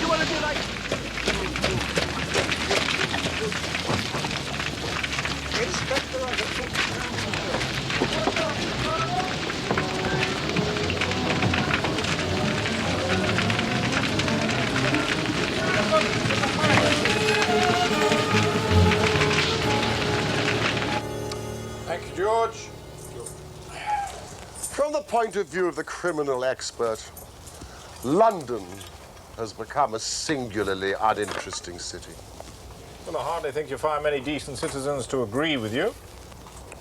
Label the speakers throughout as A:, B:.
A: you want to do like... Inspector, I don't think...
B: Thank you, George.
C: From the point of view of the criminal expert, London has become a singularly uninteresting city.
B: Well, I hardly think you'll find many decent citizens to agree with you.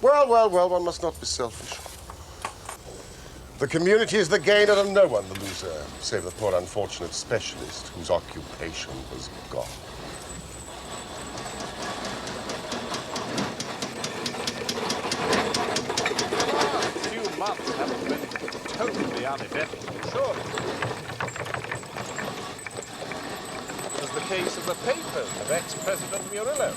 C: Well, one must not be selfish. The community is the gainer and no one the loser, save the poor unfortunate specialist whose occupation was gone.
B: The last few months haven't been totally uneventful, surely. There's the case of the papers of ex-President Murillo.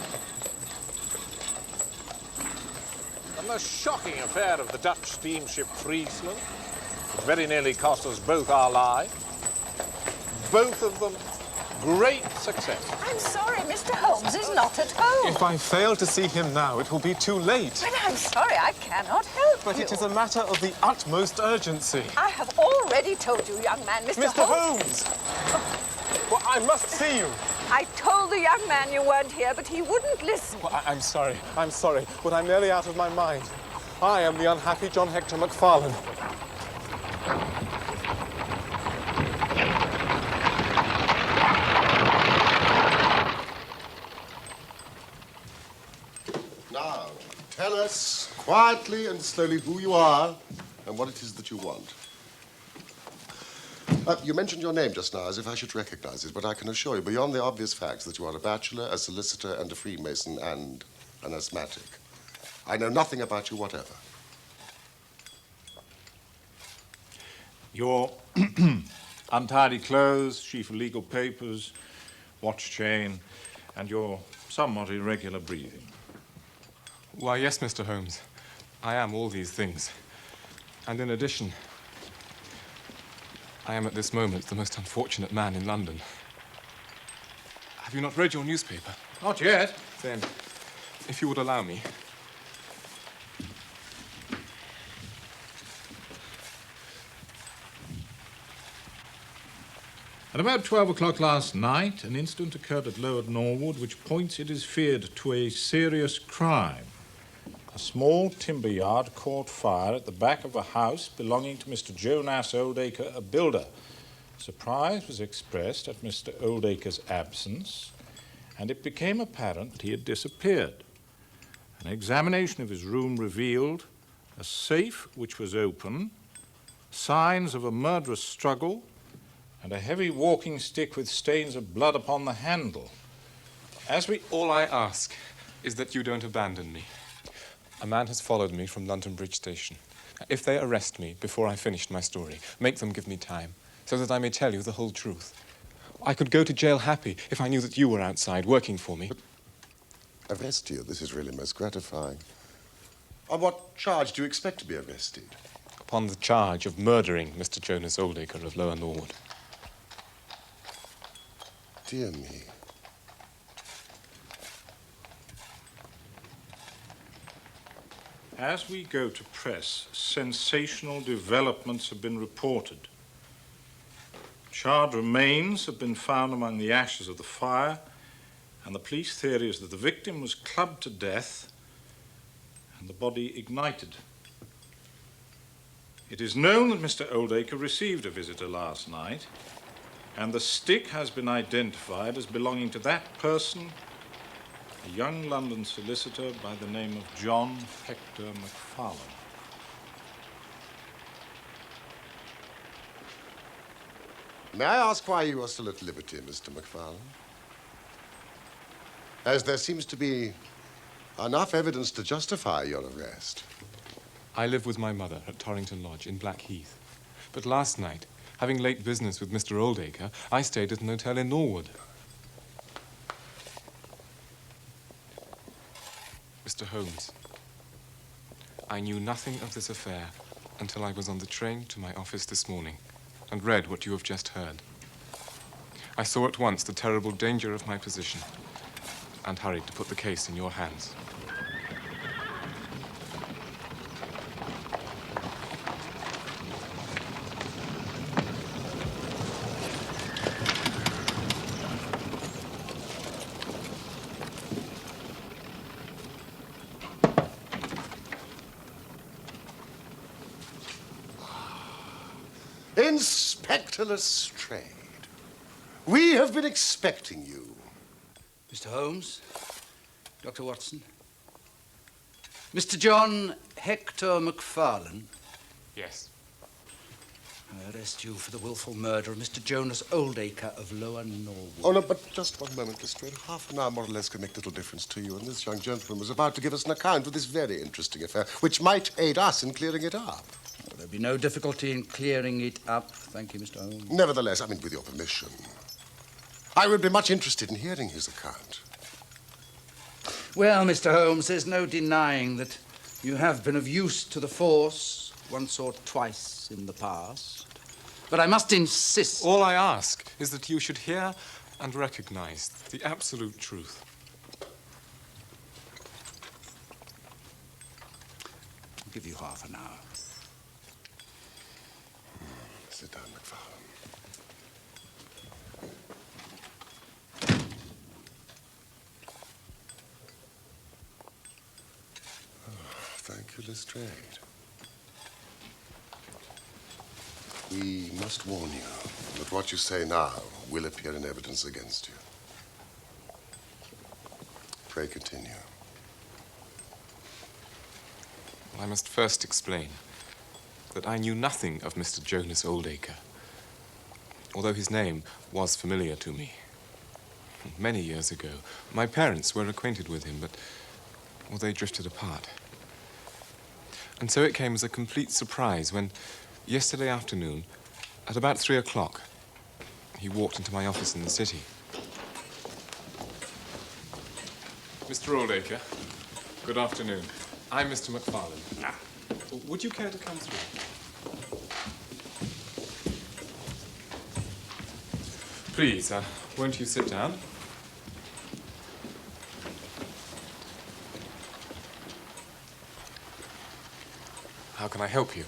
B: And the shocking affair of the Dutch steamship Friesland, which very nearly cost us both our lives. Both of them great success.
D: I'm sorry, Mr. Holmes is not at home.
E: If I fail to see him now, it will be too late.
D: But I'm sorry, I cannot help
E: But
D: you.
E: it is a matter of the utmost urgency.
D: I have already told you, young man, Mr.
E: Holmes! Well, I must see you.
D: I told the young man you weren't here, but he wouldn't listen.
E: Well, I'm sorry, but I'm nearly out of my mind. I am the unhappy John Hector MacFarlane.
C: Now, tell us quietly and slowly who you are and what it is that you want. You mentioned your name just now as if I should recognize it, but I can assure you, beyond the obvious facts, that you are a bachelor, a solicitor, and a Freemason, and an asthmatic. I know nothing about you whatever.
B: Your untidy clothes, sheaf of legal papers, watch chain, and your somewhat irregular breathing.
E: Why, yes, Mr. Holmes. I am all these things. And in addition, I am at this moment the most unfortunate man in London. Have you not read your newspaper?
B: Not yet.
E: Then, if you would allow me.
B: At about 12 o'clock last night, an incident occurred at Lower Norwood which points, it is feared, to a serious crime. A small timber yard caught fire at the back of a house belonging to Mr. Jonas Oldacre, a builder. Surprise was expressed at Mr. Oldacre's absence, and it became apparent that he had disappeared. An examination of his room revealed a safe which was open, signs of a murderous struggle, and a heavy walking stick with stains of blood upon the handle.
E: All I ask is that you don't abandon me. A man has followed me from London Bridge Station. If they arrest me before I finished my story, make them give me time, so that I may tell you the whole truth. I could go to jail happy if I knew that you were outside working for me.
C: But arrest you? This is really most gratifying. On what charge do you expect to be arrested?
E: Upon the charge of murdering Mr. Jonas Oldacre of Lower Norwood.
C: Dear me.
B: As we go to press, sensational developments have been reported. Charred remains have been found among the ashes of the fire, and the police theory is that the victim was clubbed to death and the body ignited. It is known that Mr. Oldacre received a visitor last night, and the stick has been identified as belonging to that person, a young London solicitor by the name of John Hector MacFarlane.
C: May I ask why you are still at liberty, Mr. MacFarlane? As there seems to be enough evidence to justify your arrest.
E: I live with my mother at Torrington Lodge in Blackheath. But last night, having late business with Mr. Oldacre, I stayed at an hotel in Norwood. Mr. Holmes, I knew nothing of this affair until I was on the train to my office this morning and read what you have just heard. I saw at once the terrible danger of my position and hurried to put the case in your hands.
C: Inspector Lestrade, we have been expecting you.
F: Mr. Holmes, Dr. Watson, Mr. John Hector McFarlane.
E: Yes.
F: I arrest you for the willful murder of Mr. Jonas Oldacre of Lower Norwood.
C: Oh, no, but just one moment, Lestrade. Half an hour more or less can make little difference to you, and this young gentleman was about to give us an account of this very interesting affair, which might aid us in clearing it up.
F: Well, there'll be no difficulty in clearing it up. Thank you, Mr. Holmes.
C: Nevertheless, I mean, with your permission, I would be much interested in hearing his account.
F: Well, Mr. Holmes, there's no denying that you have been of use to the force once or twice in the past. But I must insist...
E: All I ask is that you should hear and recognize the absolute truth.
F: I'll give you half an hour.
C: Sit down, McFarlane. Thank you, Lestrade. We must warn you that what you say now will appear in evidence against you. Pray continue.
E: I must first explain that I knew nothing of Mr. Jonas Oldacre, although his name was familiar to me. Many years ago, my parents were acquainted with him, but well, they drifted apart. And so it came as a complete surprise when, yesterday afternoon, at about 3 o'clock, he walked into my office in the city. Mr. Oldacre, good afternoon. I'm Mr. McFarlane. Would you care to come through? Please, won't you sit down? How can I help you?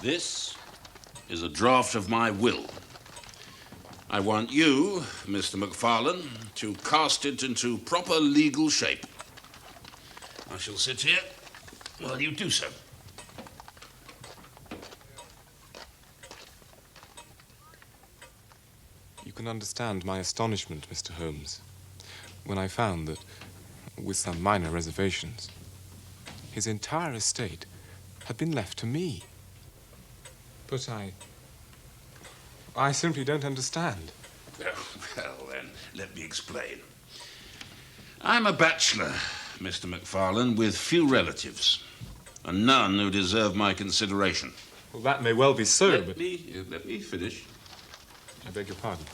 G: This is a draft of my will. I want you, Mr. McFarlane, to cast it into proper legal shape. I shall sit here while you do so.
E: You can understand my astonishment, Mr. Holmes, when I found that, with some minor reservations, his entire estate had been left to me. But I simply don't understand.
G: Oh, well, then, let me explain. I'm a bachelor, Mr. McFarlane, with few relatives, and none who deserve my consideration.
E: Well, that may well be so,
G: Let me finish.
E: I beg your pardon.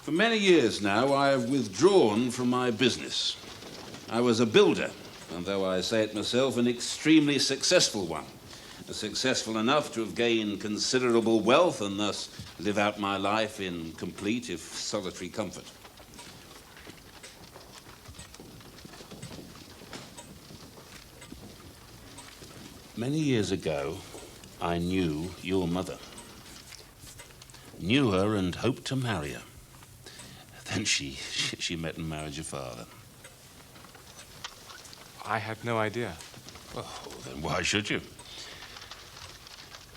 G: For many years now, I have withdrawn from my business. I was a builder, and though I say it myself, an extremely successful one. Successful enough to have gained considerable wealth and thus live out my life in complete, if solitary, comfort. Many years ago, I knew your mother. Knew her and hoped to marry her. Then she met and married your father.
E: I had no idea.
G: Oh, then why should you?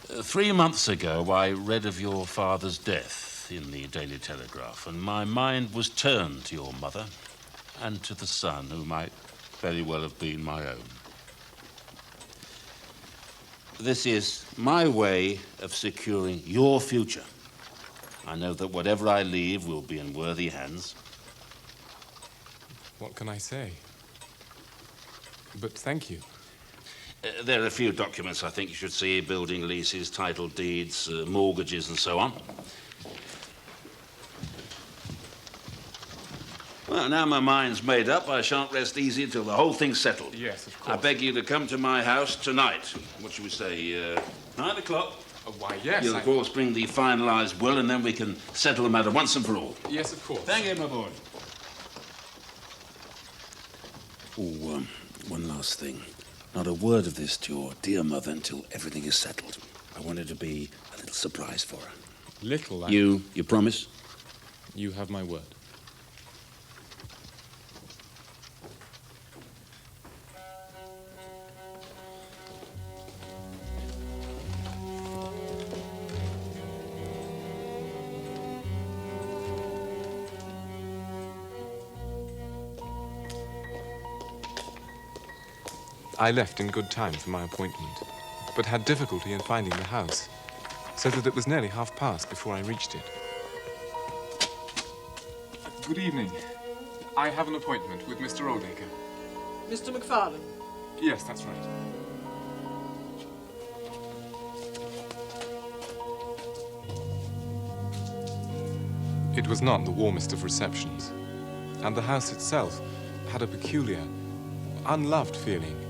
G: 3 months ago, I read of your father's death in the Daily Telegraph, and my mind was turned to your mother and to the son who might very well have been my own. This is my way of securing your future. I know that whatever I leave will be in worthy hands.
E: What can I say? But thank you.
G: There are a few documents I think you should see: building leases, title deeds, mortgages, and so on. Well, now my mind's made up, I shan't rest easy until the whole thing's settled.
E: Yes, of course.
G: I beg you to come to my house tonight. What shall we say, 9 o'clock?
E: Oh, why, yes.
G: You'll, of course, bring the finalised will, and then we can settle the matter once and for all.
E: Yes, of course.
G: Thank you, my boy. Oh, one last thing. Not a word of this to your dear mother until everything is settled. I want it to be a little surprise for her.
E: Little,
G: You promise?
E: You have my word. I left in good time for my appointment, but had difficulty in finding the house, so that it was nearly past before I reached it. Good evening. I have an appointment with Mr. Oldacre.
H: Mr. McFarlane?
E: Yes, that's right. It was not the warmest of receptions, and the house itself had a peculiar, unloved feeling.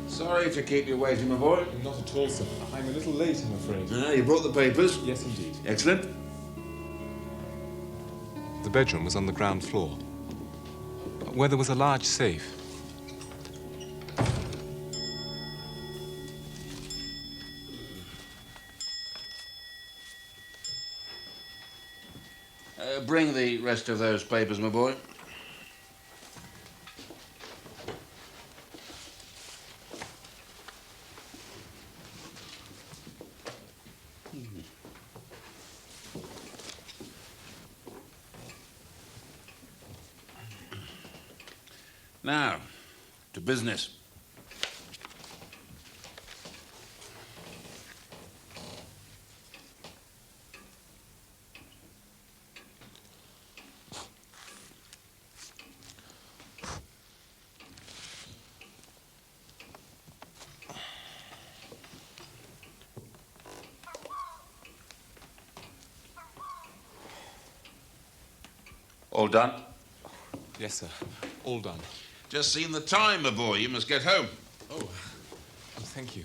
G: Sorry to keep you waiting, my boy.
E: Not at all, sir. I'm a little late, I'm afraid.
G: You brought the papers?
E: Yes, indeed.
G: Excellent.
E: The bedroom was on the ground floor, where there was a large safe.
G: Bring the rest of those papers, my boy. Now, to business. All done?
E: Yes, sir. All done.
G: Just seen the time, my boy. You must get home.
E: Oh, thank you.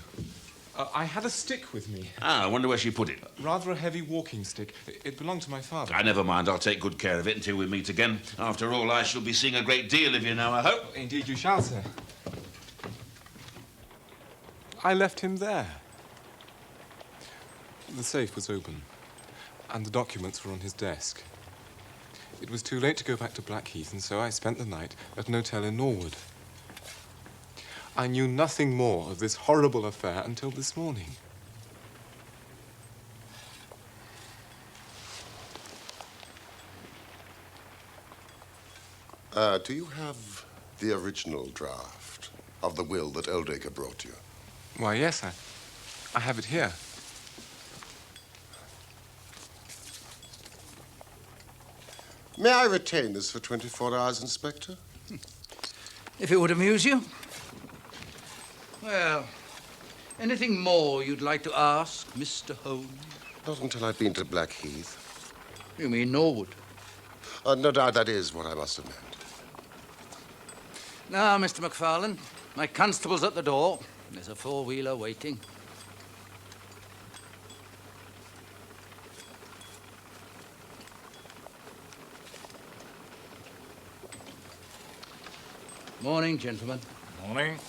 E: I had a stick with me.
G: I wonder where she put it.
E: Rather a heavy walking stick. It belonged to my father.
G: Never mind. I'll take good care of it until we meet again. After all, I shall be seeing a great deal of you now, I hope.
E: Indeed you shall, sir. I left him there. The safe was open, and the documents were on his desk. It was too late to go back to Blackheath, and so I spent the night at an hotel in Norwood. I knew nothing more of this horrible affair until this morning.
C: Do you have the original draft of the will that Oldacre brought you?
E: Why, yes, I have it here.
C: May I retain this for 24 hours, Inspector?
F: If it would amuse you. Well, anything more you'd like to ask, Mr. Holmes?
C: Not until I've been to Blackheath.
F: You mean Norwood?
C: No doubt that is what I must have meant.
F: Now, Mr. McFarlane, my constable's at the door. There's a four-wheeler waiting. Morning, gentlemen.
B: Morning.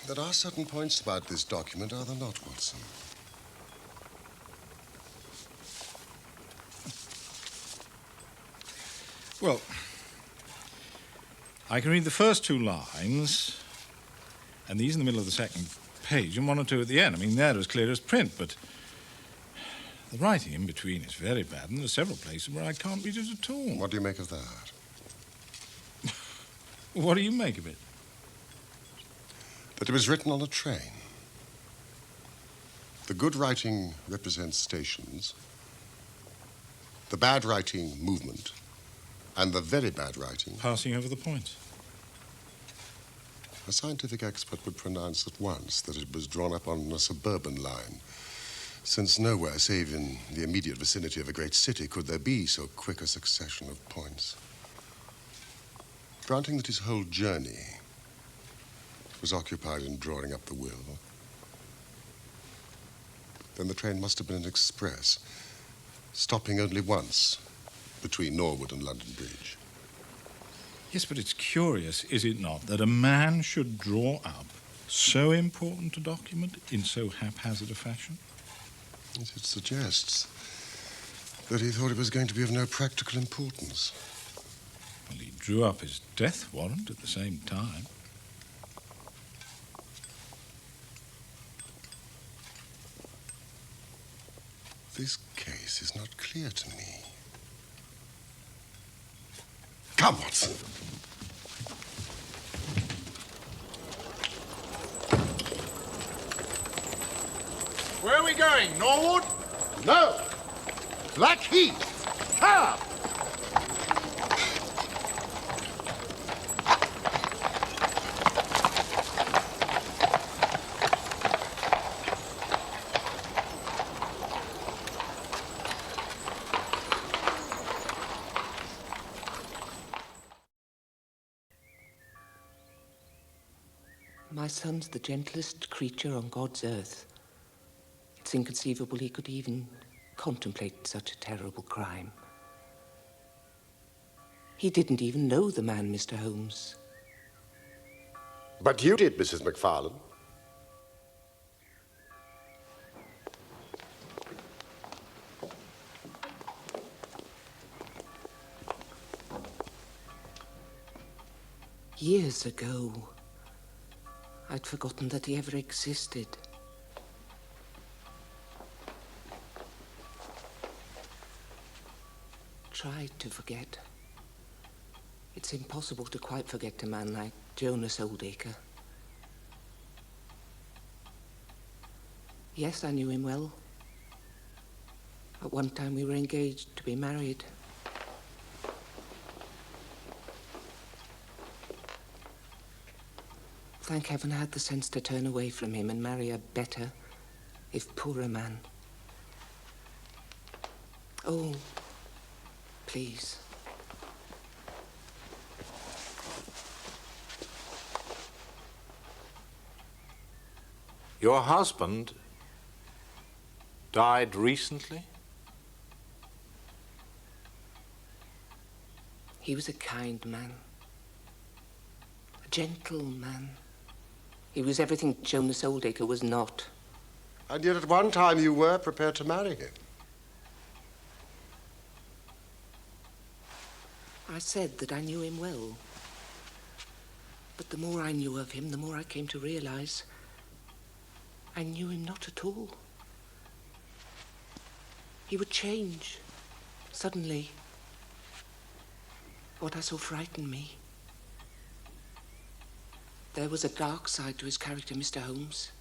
C: There are certain points about this document, are there not, Watson?
B: Well, I can read the first 2 lines, and these in the middle of the second page, and 1 or 2 at the end. I mean, they're as clear as print, but the writing in between is very bad, and there are several places where I can't read it at all.
C: What do you make of that?
B: What do you make of it?
C: That it was written on a train. The good writing represents stations, the bad writing movement, and the very bad writing
B: Passing over the point.
C: A scientific expert would pronounce at once that it was drawn up on a suburban line, since nowhere save in the immediate vicinity of a great city could there be so quick a succession of points. Granting that his whole journey was occupied in drawing up the will, then the train must have been an express, stopping only once between Norwood and London Bridge.
B: Yes, but it's curious, is it not, that a man should draw up so important a document in so haphazard a fashion?
C: Yes, it suggests that he thought it was going to be of no practical importance.
B: Well, he drew up his death warrant at the same time.
C: This case is not clear to me. Come, Watson.
A: Where are we going? Norwood?
C: No! Blackheath! Come!
I: My son's the gentlest creature on God's earth. It's inconceivable he could even contemplate such a terrible crime. He didn't even know the man, Mr. Holmes.
C: But you did, Mrs. McFarlane.
I: Years ago, I'd forgotten that he ever existed. Tried to forget. It's impossible to quite forget a man like Jonas Oldacre. Yes, I knew him well. At one time we were engaged to be married. Thank heaven I had the sense to turn away from him and marry a better, if poorer man. Oh, please.
B: Your husband died recently?
I: He was a kind man. A gentle man. He was everything Jonas Oldacre was not.
C: And yet at one time you were prepared to marry him.
I: I said that I knew him well. But the more I knew of him, the more I came to realize I knew him not at all. He would change, suddenly. What I saw frightened me. There was a dark side to his character, Mr. Holmes.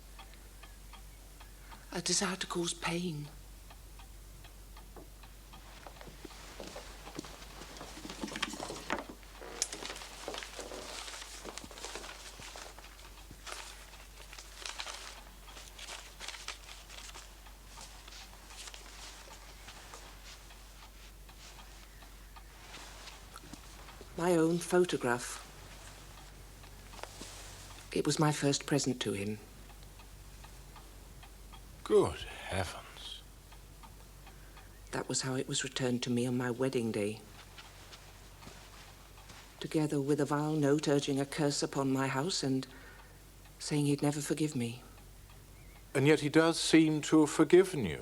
I: A desire to cause pain. My own photograph. It was my first present to him.
B: Good heavens.
I: That was how it was returned to me on my wedding day. Together with a vile note urging a curse upon my house and saying he'd never forgive me.
B: And yet he does seem to have forgiven you.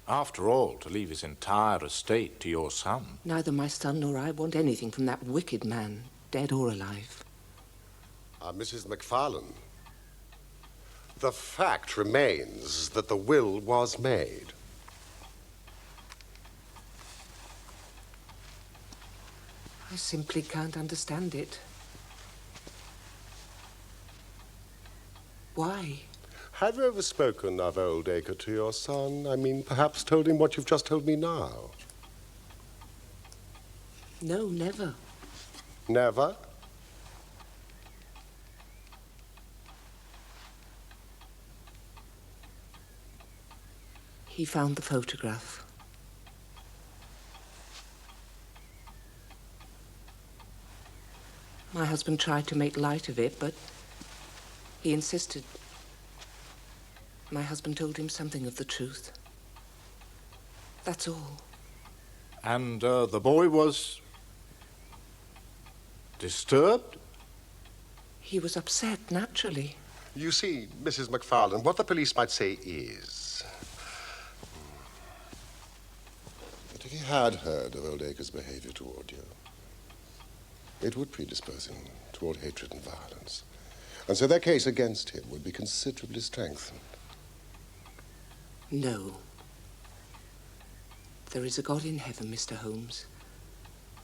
B: After all, to leave his entire estate to your son.
I: Neither my son nor I want anything from that wicked man, dead or alive.
C: Mrs. McFarlane, the fact remains that the will was made.
I: I simply can't understand it. Why?
C: Have you ever spoken of Oldacre to your son? I mean, perhaps told him what you've just told me now?
I: No, never.
C: Never?
I: He found the photograph. My husband tried to make light of it, but he insisted. My husband told him something of the truth. That's all.
B: And the boy was disturbed?
I: He was upset, naturally.
C: You see, Mrs. McFarlane, what the police might say is that if he had heard of Oldacre's behavior toward you, it would predispose him toward hatred and violence. And so their case against him would be considerably strengthened.
I: No. There is a God in heaven, Mr. Holmes.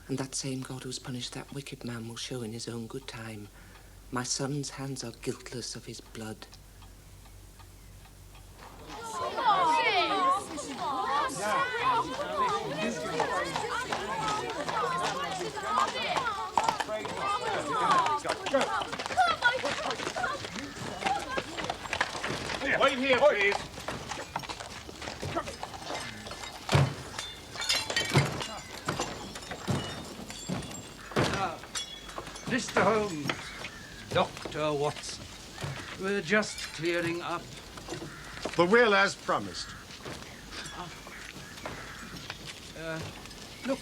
I: And that same God who's punished that wicked man will show in his own good time. My son's hands are guiltless of his blood.
A: Wait here, please.
F: Mr. Holmes, Dr. Watson, we're just clearing up.
C: The will as promised.
F: Look.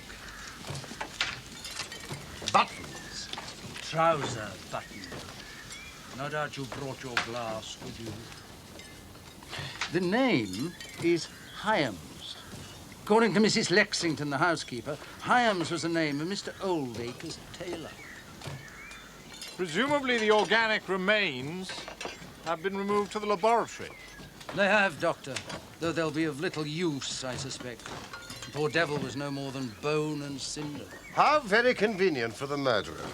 F: Buttons. Trouser button. No doubt you brought your glass with you. The name is Hyams. According to Mrs. Lexington, the housekeeper, Hyams was the name of Mr. Oldacre's tailor.
B: Presumably the organic remains have been removed to the laboratory.
F: They have, Doctor, though they'll be of little use, I suspect. The poor devil was no more than bone and cinder.
C: How very convenient for the murderer.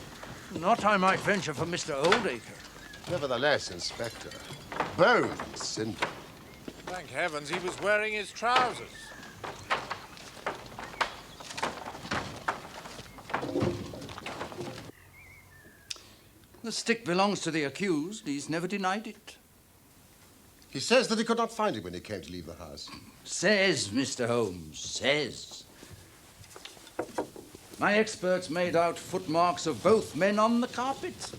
F: Not, I might venture, for Mr. Oldacre.
C: Nevertheless, Inspector, bone and cinder.
B: Thank heavens he was wearing his trousers.
F: The stick belongs to the accused. He's never denied it.
C: He says that he could not find it when he came to leave the house.
F: Says, Mr. Holmes, says. My experts made out footmarks of both men on the carpet.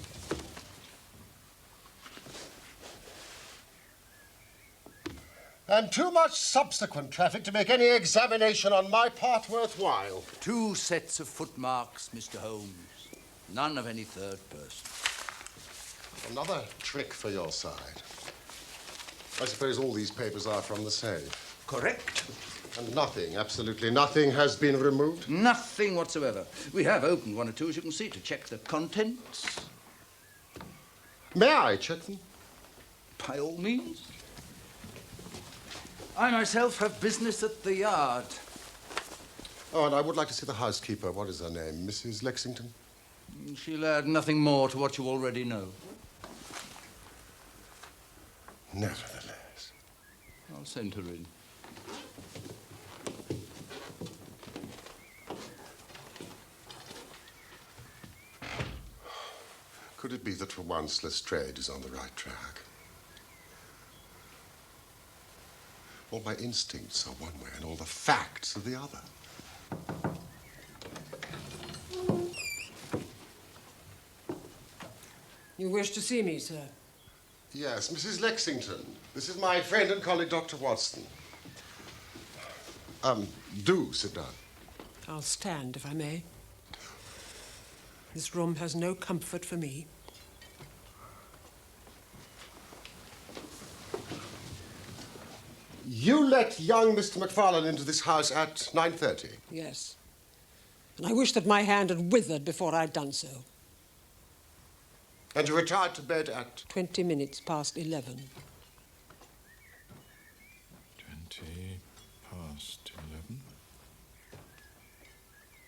C: And too much subsequent traffic to make any examination on my part worthwhile.
F: 2 sets of footmarks, Mr. Holmes. None of any third person.
C: Another trick for your side. I suppose all these papers are from the safe.
F: Correct.
C: And nothing, absolutely nothing, has been removed?
F: Nothing whatsoever. We have opened 1 or 2, as you can see, to check the contents.
C: May I check them?
F: By all means. I myself have business at the yard.
C: Oh, and I would like to see the housekeeper. What is her name? Mrs. Lexington?
F: She'll add nothing more to what you already know.
C: Nevertheless.
F: I'll send her in.
C: Could it be that for once Lestrade is on the right track? All my instincts are one way and all the facts are the other.
H: You wish to see me, sir?
C: Yes, Mrs. Lexington. This is my friend and colleague, Dr. Watson. Do sit down.
H: I'll stand, if I may. This room has no comfort for me.
C: You let young Mr. MacFarlane into this house at 9:30?
H: Yes. And I wish that my hand had withered before I'd done so.
C: And you retired to bed at?
H: 20 minutes past 11.
B: 20 past 11.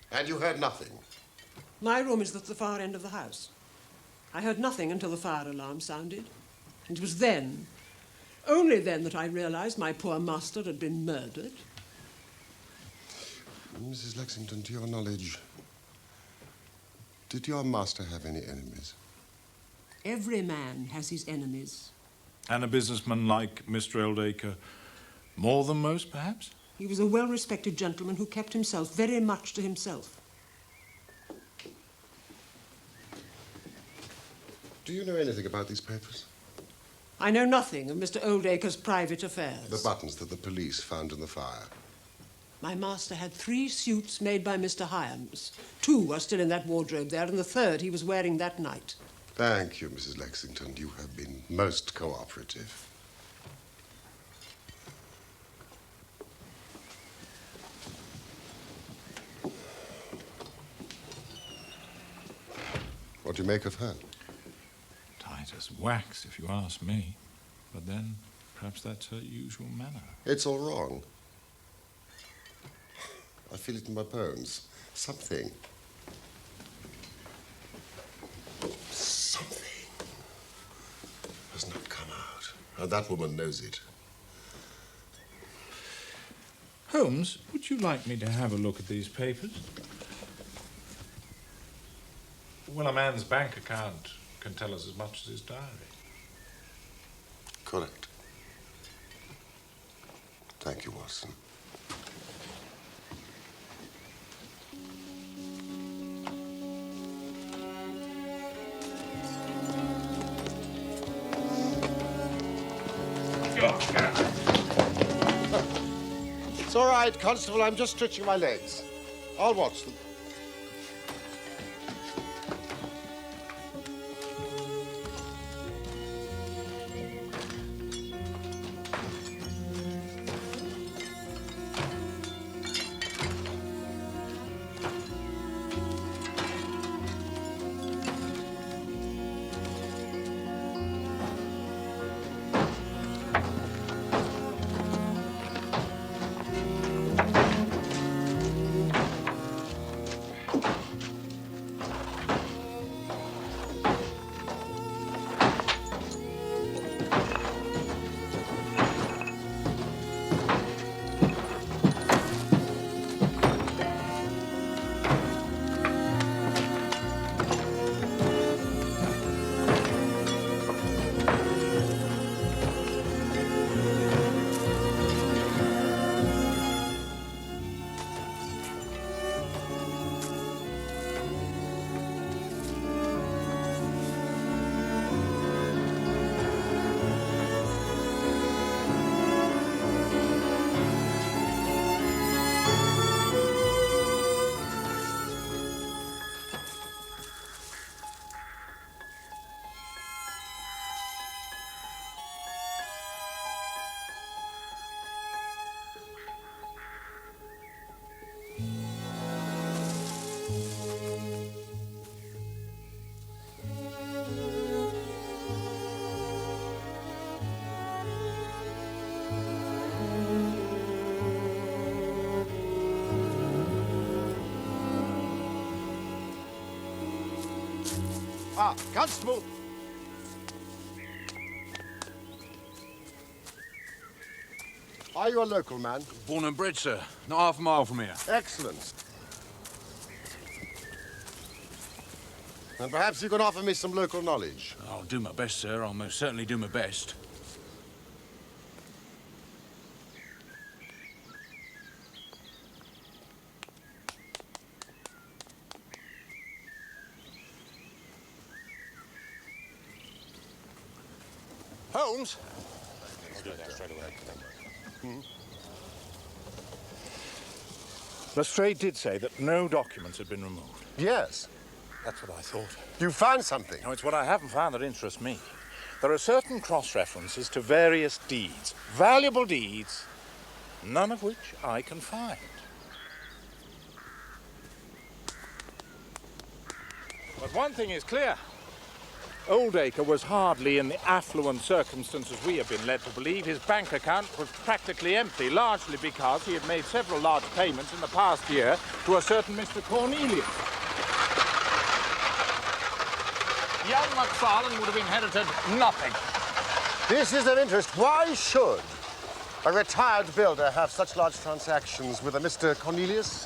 C: And you heard nothing?
H: My room is at the far end of the house. I heard nothing until the fire alarm sounded. And it was then, only then, that I realized my poor master had been murdered.
C: Mrs. Lexington, to your knowledge, did your master have any enemies?
H: Every man has his enemies.
B: And a businessman like Mr. Eldacre, more than most, perhaps?
H: He was a well-respected gentleman who kept himself very much to himself.
C: Do you know anything about these papers?
H: I know nothing of Mr. Oldacre's private affairs.
C: The buttons that the police found in the fire.
H: My master had 3 suits made by Mr. Hyams. 2 are still in that wardrobe there, and the 3rd he was wearing that night.
C: Thank you, Mrs. Lexington. You have been most cooperative. What do you make of her?
B: Tight as wax, if you ask me. But then, perhaps that's her usual manner.
C: It's all wrong. I feel it in my bones. Something has not come out. And that woman knows it.
B: Holmes, would you like me to have a look at these papers? Well, a man's bank account can tell us as much as his diary.
C: Correct. Thank you, Watson. It's all right, Constable. I'm just stretching my legs. I'll watch them. Ah, Constable! Are you a local man?
J: Born and bred, sir. Not half a mile from here.
C: Excellent. And perhaps you can offer me some local knowledge.
J: I'll do my best, sir. I'll most certainly do my best.
C: Holmes?
K: Lestrade did say that no documents had been removed.
C: Yes.
K: That's what I thought.
C: You found something?
K: No, it's what I haven't found that interests me. There are certain cross-references to various deeds, valuable deeds, none of which I can find. But one thing is clear. Oldacre was hardly in the affluent circumstances we have been led to believe. His bank account was practically empty, largely because he had made several large payments in the past year to a certain Mr. Cornelius. Young MacFarlane would have inherited nothing.
C: This is of interest. Why should a retired builder have such large transactions with a Mr. Cornelius?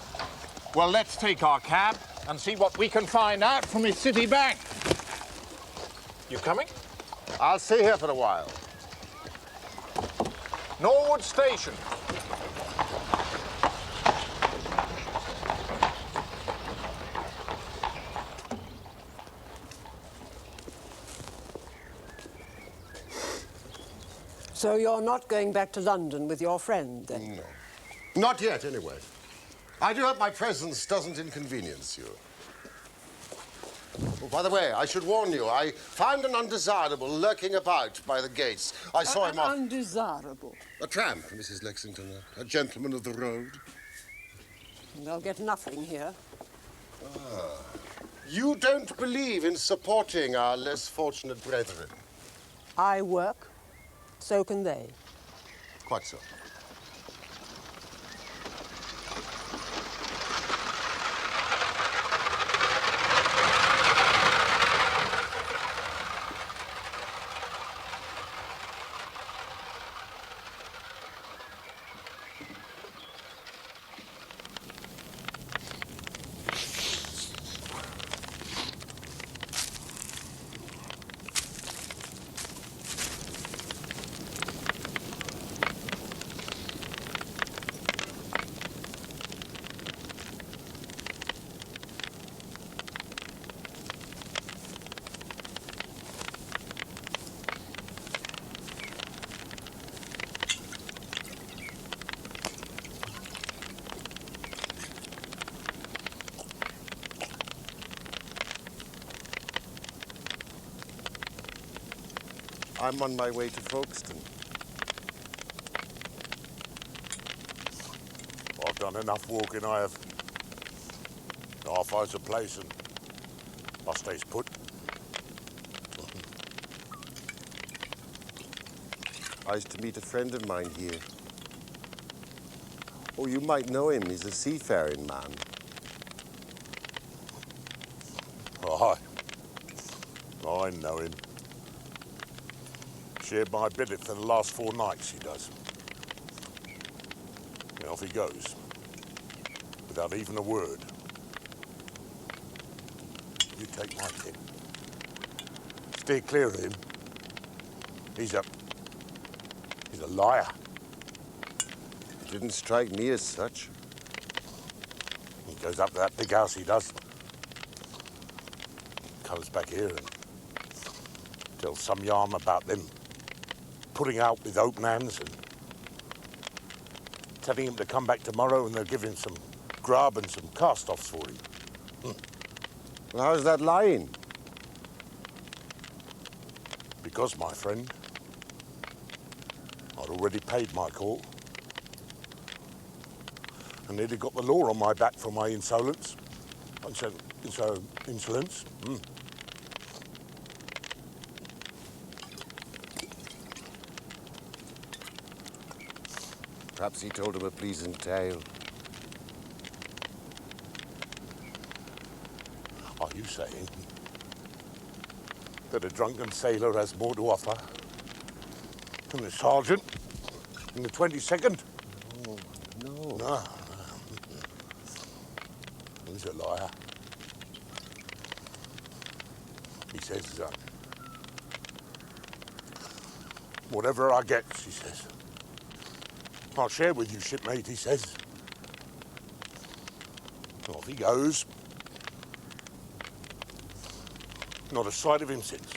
B: Well, let's take our cab and see what we can find out from his city bank. You coming?
C: I'll stay here for a while.
B: Norwood Station.
H: So you're not going back to London with your friend, then?
C: No. Not yet, anyway. I do hope my presence doesn't inconvenience you. Oh, by the way, I should warn you, I found an undesirable lurking about by the gates. I saw him off...
H: Undesirable?
C: A tramp, Mrs. Lexington, a gentleman of the road.
H: They'll get nothing here.
C: Ah. You don't believe in supporting our less fortunate brethren?
H: I work, so can they.
C: Quite so. I'm on my way to Folkestone.
K: I've done enough walking, I have. I finds a place and I stays put.
C: I used to meet a friend of mine here. Oh, you might know him. He's a seafaring man.
K: Aye. I know him. Shared my billet for the last 4 nights, he does. And off he goes, without even a word. You take my tip. Steer clear of him. He's a liar.
C: He didn't strike me as such.
K: He goes up to that big house, he does. Comes back here and tells some yarn about them putting out with open hands and telling him to come back tomorrow and they'll give him some grub and some cast-offs for him.
C: Well, how's that lying?
K: Because, my friend, I'd already paid my call and nearly got the law on my back for my insolence. Insolence.
C: Perhaps he told him a pleasing tale.
K: Are you saying that a drunken sailor has more to offer than the sergeant in the 22nd?
C: No.
K: No. He's a liar. He says, whatever I get, he says, I'll share with you, shipmate, he says. Off he goes. Not a sight of him since.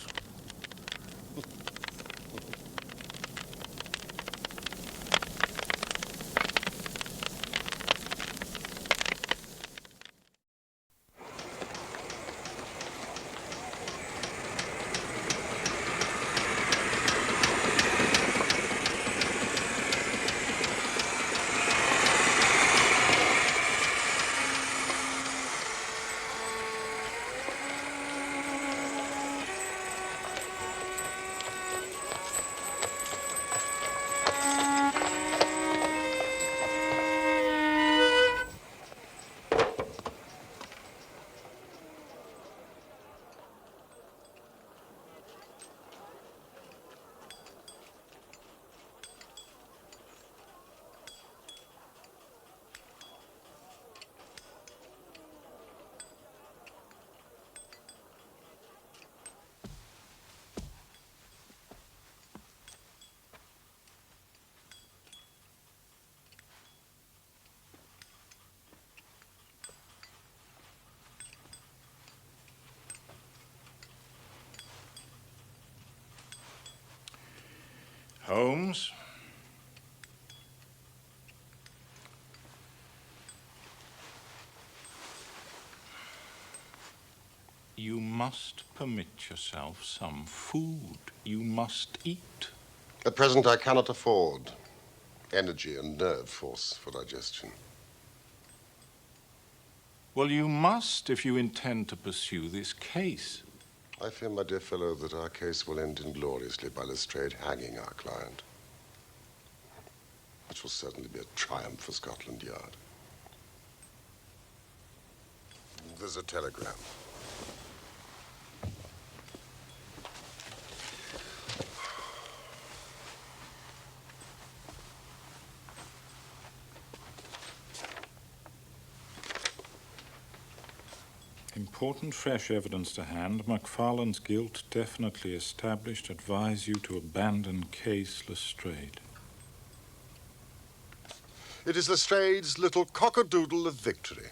B: Holmes. You must permit yourself some food. You must eat.
C: At present, I cannot afford energy and nerve force for digestion.
B: Well, you must if you intend to pursue this case.
C: I fear, my dear fellow, that our case will end ingloriously by Lestrade hanging our client. Which will certainly be a triumph for Scotland Yard. There's a telegram.
B: Important fresh evidence to hand. MacFarlane's guilt definitely established. Advise you to abandon case Lestrade.
C: It is Lestrade's little cockadoodle of victory.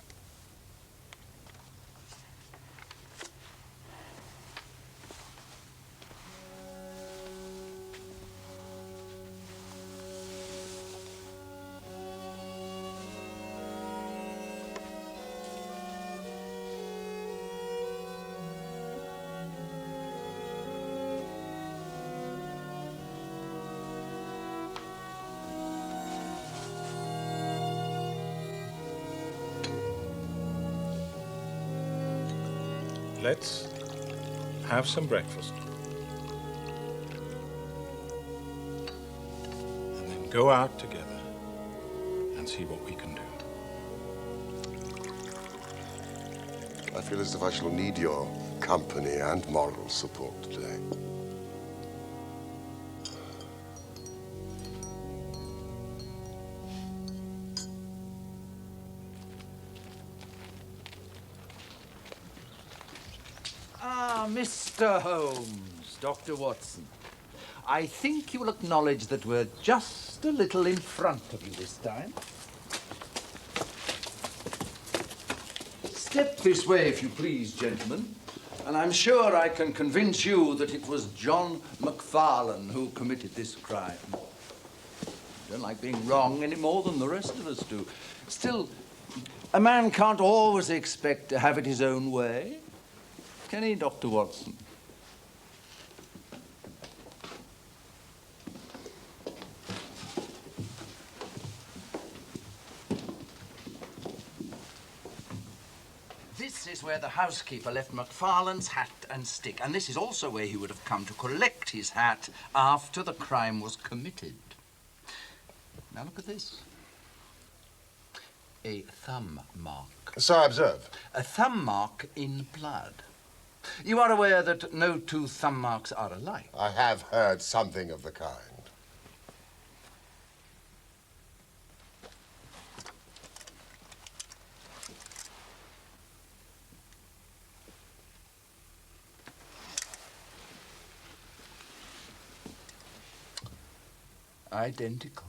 B: Let's have some breakfast. And then go out together and see what we can do.
C: I feel as if I shall need your company and moral support today.
F: Mr. Holmes, Dr. Watson, I think you will acknowledge that we're just a little in front of you this time. Step this way, if you please, gentlemen, and I'm sure I can convince you that it was John MacFarlane who committed this crime. I don't like being wrong any more than the rest of us do. Still, a man can't always expect to have it his own way. Can he, Dr. Watson? This is where the housekeeper left MacFarlane's hat and stick, and this is also where he would have come to collect his hat after the crime was committed. Now look at this. A thumb mark.
C: So I observe.
F: A thumb mark in blood. You are aware that no two thumb marks are alike.
C: I have heard something of the kind.
F: Identical.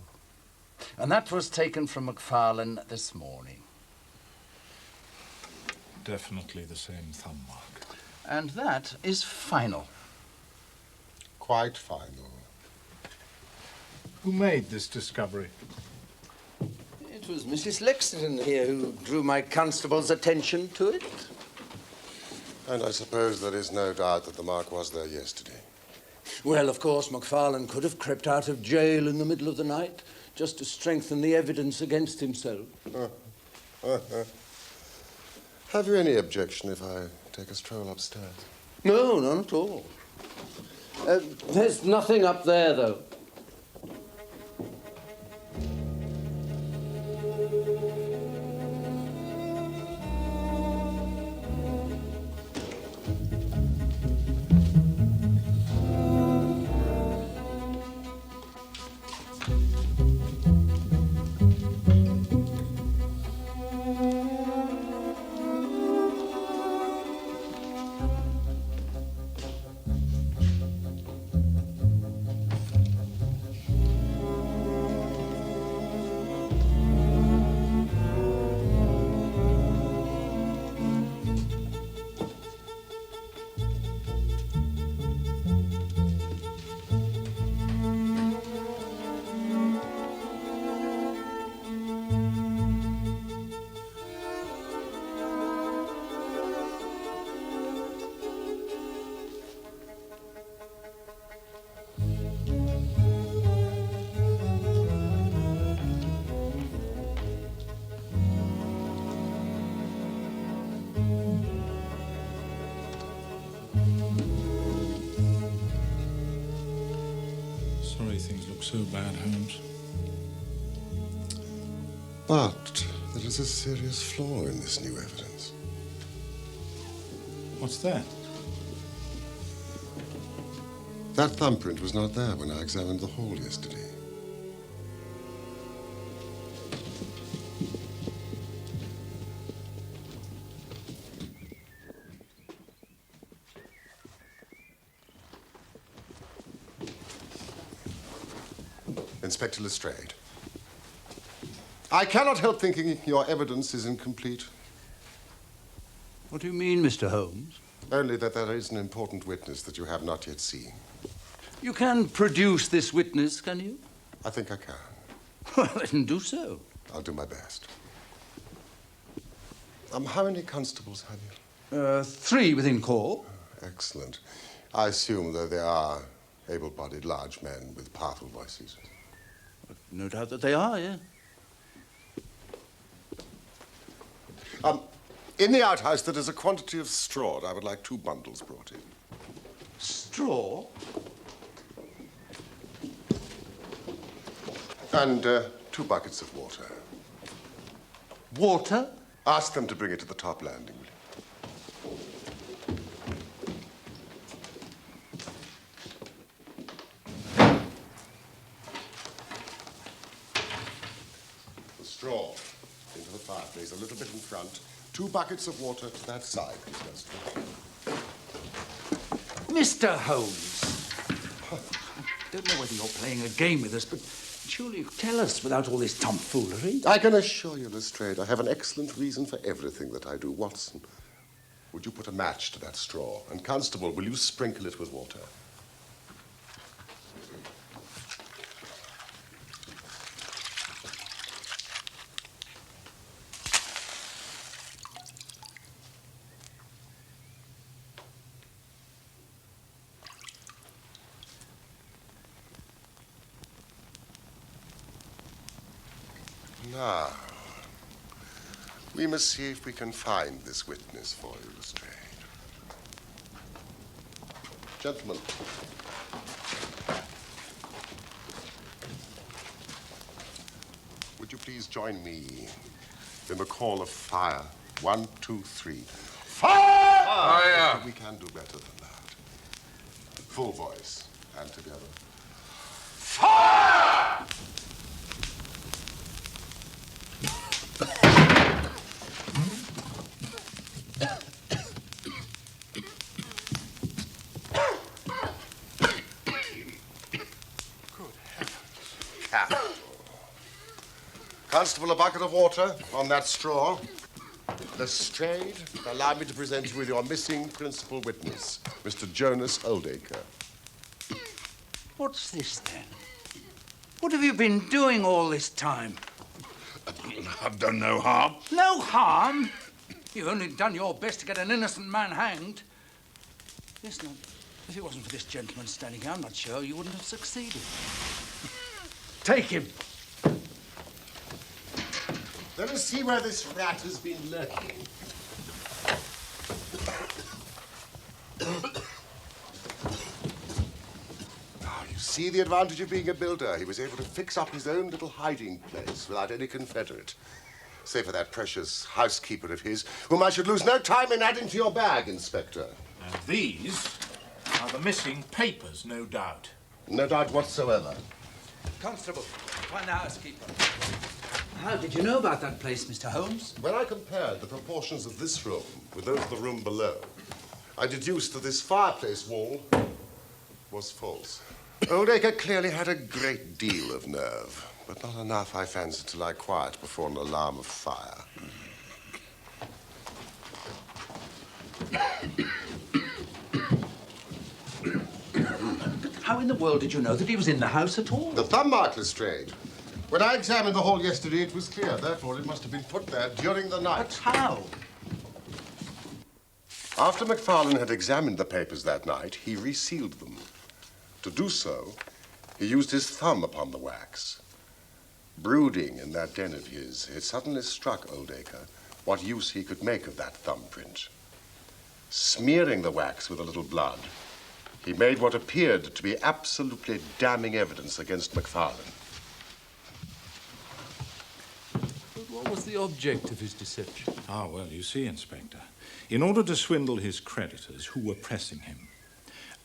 F: And that was taken from MacFarlane this morning.
B: Definitely the same thumb mark.
F: And that is final.
C: Quite final.
B: Who made this discovery?
F: It was Mrs. Lexington here who drew my constable's attention to it.
C: And I suppose there is no doubt that the mark was there yesterday.
F: Well, of course, MacFarlane could have crept out of jail in the middle of the night just to strengthen the evidence against himself.
C: Have you any objection if I take a stroll upstairs?
F: No, none at all. There's nothing up there, though.
B: Sorry things look so bad, Holmes.
C: But there is a serious flaw in this new evidence.
B: What's that?
C: That thumbprint was not there when I examined the hall yesterday. Inspector Lestrade, I cannot help thinking your evidence is incomplete.
F: What do you mean, Mr. Holmes?
C: Only that there is an important witness that you have not yet seen.
F: You can produce this witness, can you?
C: I think I can.
F: Well, then do so.
C: I'll do my best. How many constables have you?
F: 3 within call.
C: Excellent. I assume that they are able-bodied large men with powerful voices.
F: No doubt that they are, yeah.
C: In the outhouse, there is a quantity of straw, and I would like 2 bundles brought in.
F: Straw?
C: And 2 buckets of water.
F: Water?
C: Ask them to bring it to the top landing, will you? The straw into the fireplace, a little bit in front. 2 buckets of water to that side,
F: Mr. Holmes, I don't know whether you're playing a game with us, but surely you tell us without all this tomfoolery.
C: I can assure you, Lestrade, I have an excellent reason for everything that I do. Watson, would you put a match to that straw? And Constable, will you sprinkle it with water? Now, we must see if we can find this witness for you, Lestrade. Gentlemen. Would you please join me in the call of fire? 1, 2, 3. Fire!
A: Fire!
C: We can do better than that. Full voice and together. Fire! Constable, a bucket of water on that straw. Lestrade, allow me to present you with your missing principal witness, Mr. Jonas Oldacre.
F: What's this, then? What have you been doing all this time?
J: I've done no harm.
F: No harm? You've only done your best to get an innocent man hanged. Listen, if it wasn't for this gentleman standing here, I'm not sure you wouldn't have succeeded. Take him.
C: Let us see where this rat has been lurking. Now, you see the advantage of being a builder. He was able to fix up his own little hiding place without any confederate. Save for that precious housekeeper of his, whom I should lose no time in adding to your bag, Inspector.
K: And these are the missing papers, no doubt.
C: No doubt whatsoever.
F: Constable, find the housekeeper. How did you know about that place, Mr. Holmes?
C: When I compared the proportions of this room with those of the room below, I deduced that this fireplace wall was false. Oldacre clearly had a great deal of nerve, but not enough, I fancy, to lie quiet before an alarm of fire.
F: How in the world did you know that he was in the house at all?
C: The thumb mark, Lestrade. When I examined the hall yesterday, it was clear. Therefore, it must have been put there during the night.
F: But how?
C: After MacFarlane had examined the papers that night, he resealed them. To do so, he used his thumb upon the wax. Brooding in that den of his, it suddenly struck Oldacre what use he could make of that thumbprint. Smearing the wax with a little blood, He made what appeared to be absolutely damning evidence against McFarlane.
L: But what was the object of his deception?
B: Ah, well, you see, Inspector, in order to swindle his creditors who were pressing him,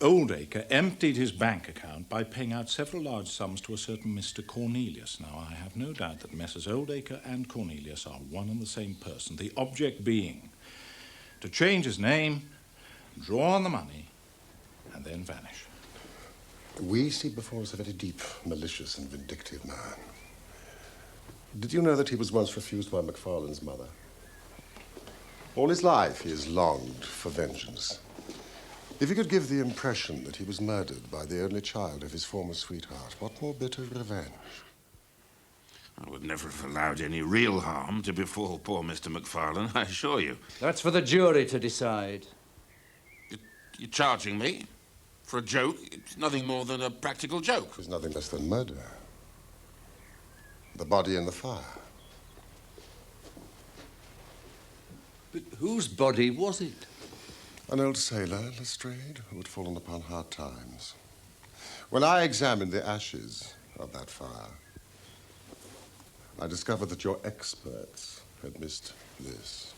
B: Oldacre emptied his bank account by paying out several large sums to a certain Mr. Cornelius. Now, I have no doubt that Messrs. Oldacre and Cornelius are one and the same person, the object being to change his name, draw on the money, and then vanish.
C: We see before us a very deep, malicious, and vindictive man. Did you know that he was once refused by McFarlane's mother? All his life he has longed for vengeance. If he could give the impression that he was murdered by the only child of his former sweetheart, what more bitter revenge?
G: I would never have allowed any real harm to befall poor Mr. McFarlane, I assure you.
F: That's for the jury to decide.
G: You're charging me for a joke? It's nothing more than a practical joke.
C: It was nothing less than murder. The body in the fire.
F: But whose body was it?
C: An old sailor, Lestrade, who had fallen upon hard times. When I examined the ashes of that fire, I discovered that your experts had missed this.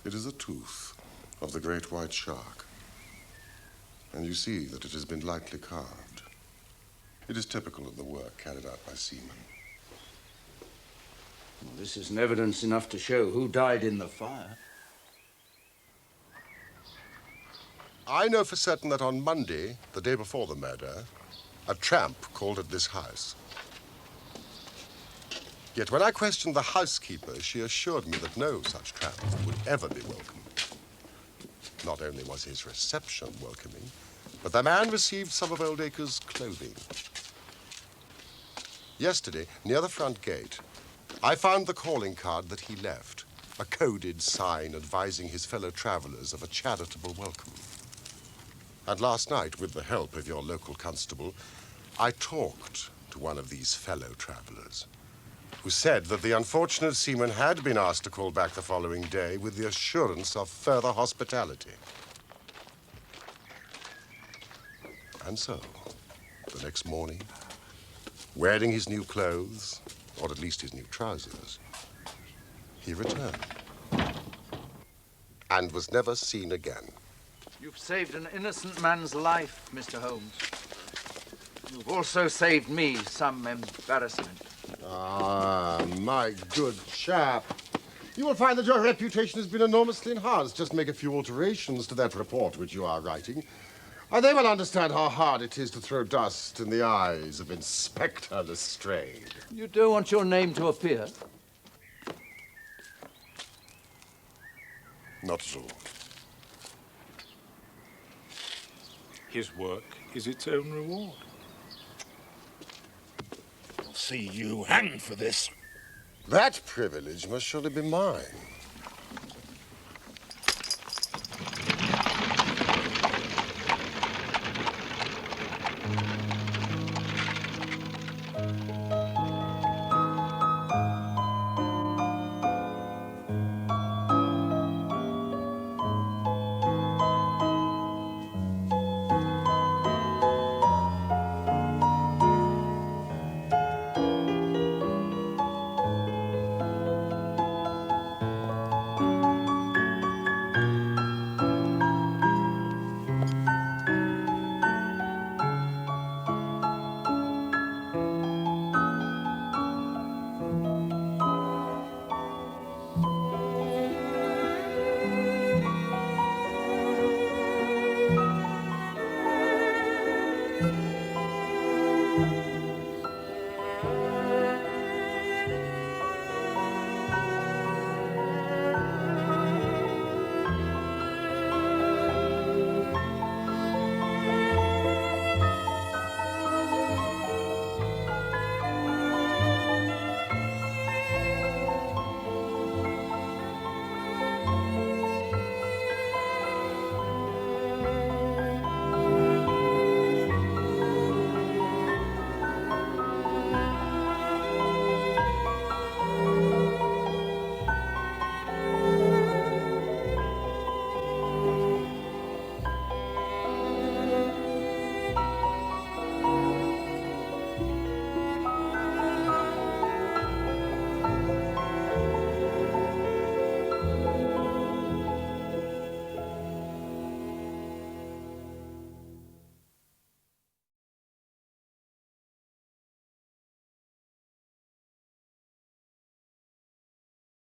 C: It is a tooth of the great white shark. And you see that it has been lightly carved. It is typical of the work carried out by seamen.
F: Well, this isn't evidence enough to show who died in the fire.
C: I know for certain that on Monday, the day before the murder, a tramp called at this house. Yet when I questioned the housekeeper, she assured me that no such tramp would ever be welcome. Not only was his reception welcoming, but the man received some of Oldacre's clothing. Yesterday, near the front gate, I found the calling card that he left, a coded sign advising his fellow travelers of a charitable welcome. And last night, with the help of your local constable, I talked to one of these fellow travelers, who said that the unfortunate seaman had been asked to call back the following day with the assurance of further hospitality. And so, the next morning, wearing his new clothes, or at least his new trousers, he returned and was never seen again.
F: You've saved an innocent man's life, Mr. Holmes. You've also saved me some embarrassment.
C: Ah, my good chap. You will find that your reputation has been enormously enhanced. Just make a few alterations to that report which you are writing, and they will understand how hard it is to throw dust in the eyes of Inspector Lestrade.
F: You don't want your name to appear?
C: Not at all.
B: His work is its own reward.
J: I'll see you hanged for this.
C: That privilege must surely be mine.